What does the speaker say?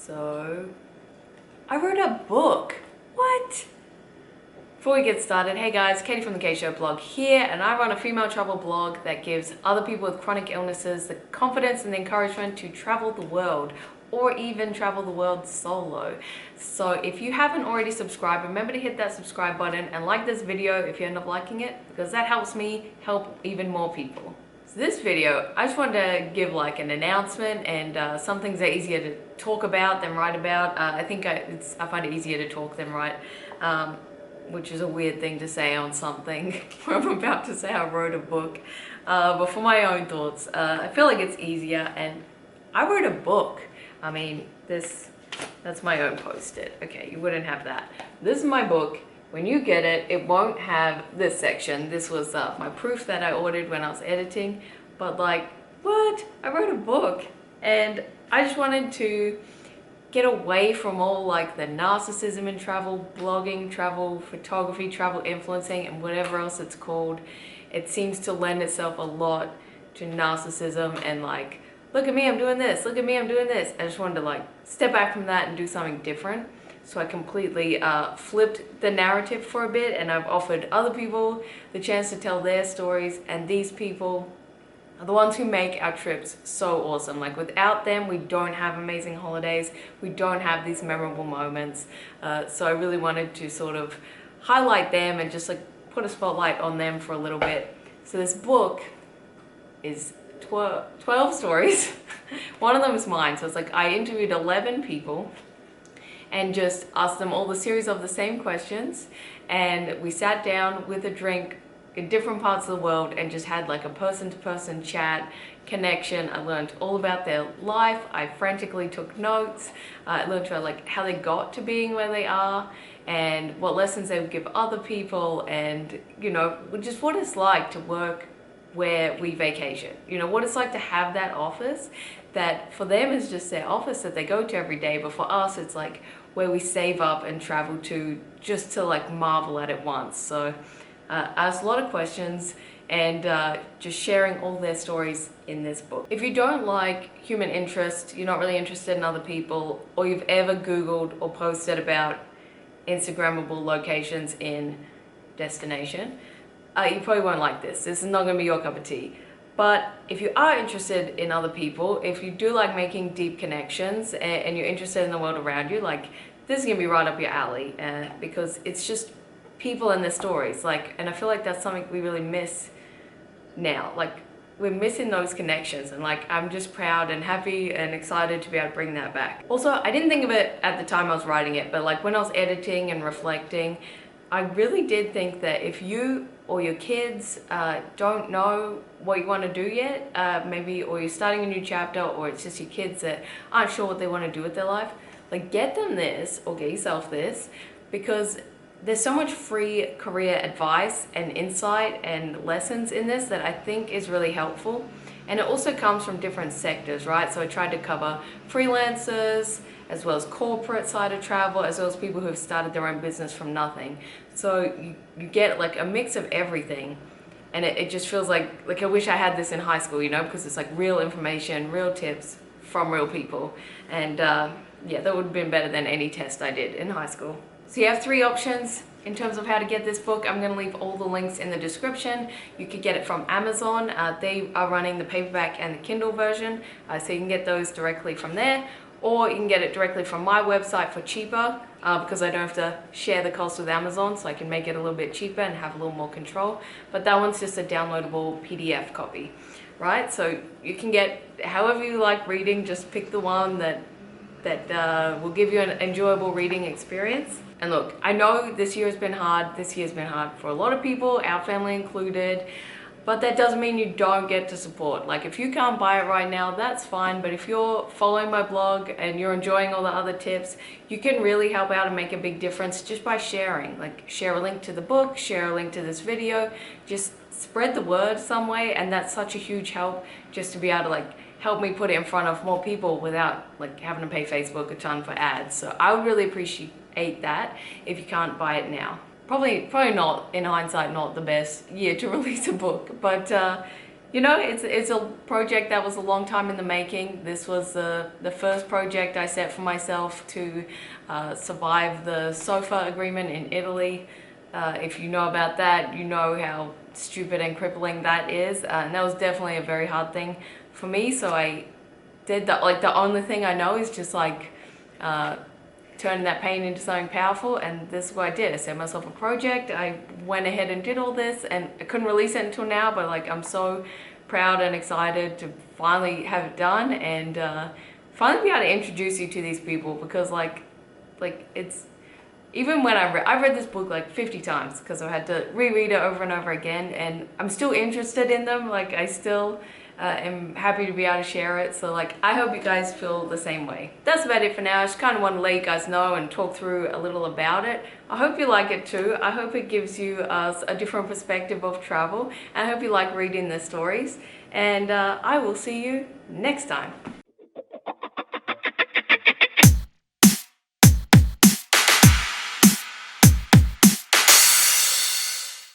So, I wrote a book. What? Before we get started, hey guys, Katie from the K Show blog here, and I run a female travel blog that gives other people with chronic illnesses the confidence and the encouragement to travel the world, or even travel the world solo. So if you haven't already subscribed, remember to hit that subscribe button and like this video if you end up liking it, because that helps me help even more people. So this video, I just wanted to give like an announcement and some things are easier to talk about than write about. I find it easier to talk than write. Which is a weird thing to say on something where I'm about to say I wrote a book. But for my own thoughts, I feel like it's easier, and I wrote a book. I mean, that's my own post-it. Okay, you wouldn't have that. This is my book. When you get it, it won't have this section. This was my proof that I ordered when I was editing. But like, what? I wrote a book. And I just wanted to get away from all like the narcissism in travel blogging, travel photography, travel influencing, and whatever else it's called. It seems to lend itself a lot to narcissism and like, look at me, I'm doing this, look at me, I'm doing this. I just wanted to like step back from that and do something different. So I completely flipped the narrative for a bit, and I've offered other people the chance to tell their stories, and these people are the ones who make our trips so awesome. Like without them, we don't have amazing holidays. We don't have these memorable moments. So I really wanted to sort of highlight them and just like put a spotlight on them for a little bit. So this book is 12 stories. One of them is mine. So it's like I interviewed 11 people and just asked them all the series of the same questions. And we sat down with a drink in different parts of the world and just had like a person-to-person chat connection. I learned all about their life. I frantically took notes. I learned about like how they got to being where they are and what lessons they would give other people, and you know, just what it's like to work where we vacation. You know, what it's like to have that office that for them is just their office that they go to every day, but for us it's like where we save up and travel to just to like marvel at it once. So asked a lot of questions and just sharing all their stories in this book. If you don't like human interest, you're not really interested in other people, or you've ever Googled or posted about Instagrammable locations in destination, you probably won't like this. This is not going to be your cup of tea. But if you are interested in other people, if you do like making deep connections and you're interested in the world around you, like this is going to be right up your alley because it's just people and their stories. Like, and I feel like that's something we really miss now. Like we're missing those connections, and like I'm just proud and happy and excited to be able to bring that back. Also, I didn't think of it at the time I was writing it, but like when I was editing and reflecting, I really did think that if you or your kids don't know what you want to do yet, maybe, or you're starting a new chapter, or it's just your kids that aren't sure what they want to do with their life, like get them this or get yourself this, because there's so much free career advice and insight and lessons in this that I think is really helpful. And it also comes from different sectors, right? So I tried to cover freelancers, as well as corporate side of travel, as well as people who have started their own business from nothing. So you get like a mix of everything. And it just feels like I wish I had this in high school, you know, because it's like real information, real tips from real people. And yeah, that would have been better than any test I did in high school. So you have 3 options in terms of how to get this book. I'm going to leave all the links in the description. You could get it from Amazon. They are running the paperback and the Kindle version, so you can get those directly from there. Or you can get it directly from my website for cheaper, because I don't have to share the cost with Amazon, so I can make it a little bit cheaper and have a little more control. But that one's just a downloadable PDF copy, right? So you can get however you like reading, just pick the one that will give you an enjoyable reading experience. And look, I know this year has been hard. This year's been hard for a lot of people, our family included. But that doesn't mean you don't get to support. Like if you can't buy it right now, that's fine. But if you're following my blog and you're enjoying all the other tips, you can really help out and make a big difference just by sharing. Like share a link to the book, share a link to this video, just spread the word some way. And that's such a huge help just to be able to like help me put it in front of more people without like having to pay Facebook a ton for ads. So I would really appreciate that if you can't buy it now. Probably not, in hindsight, not the best year to release a book, but You know, it's a project that was a long time in the making. This was the first project I set for myself to survive the SOFA agreement in Italy. If you know about that, you know how stupid and crippling that is. And that was definitely a very hard thing for me. So I did that. Like, the only thing I know is just like turning that pain into something powerful, and this is what I did. I set myself a project, I went ahead and did all this, and I couldn't release it until now, but like I'm so proud and excited to finally have it done, and finally be able to introduce you to these people, because like it's, even when I've read this book like 50 times because I had to reread it over and over again, and I'm still interested in them. Like, I still am happy to be able to share it. So like, I hope you guys feel the same way. That's about it for now. I just kind of want to let you guys know and talk through a little about it. I hope you like it too. I hope it gives you a different perspective of travel. I hope you like reading the stories, and I will see you next time.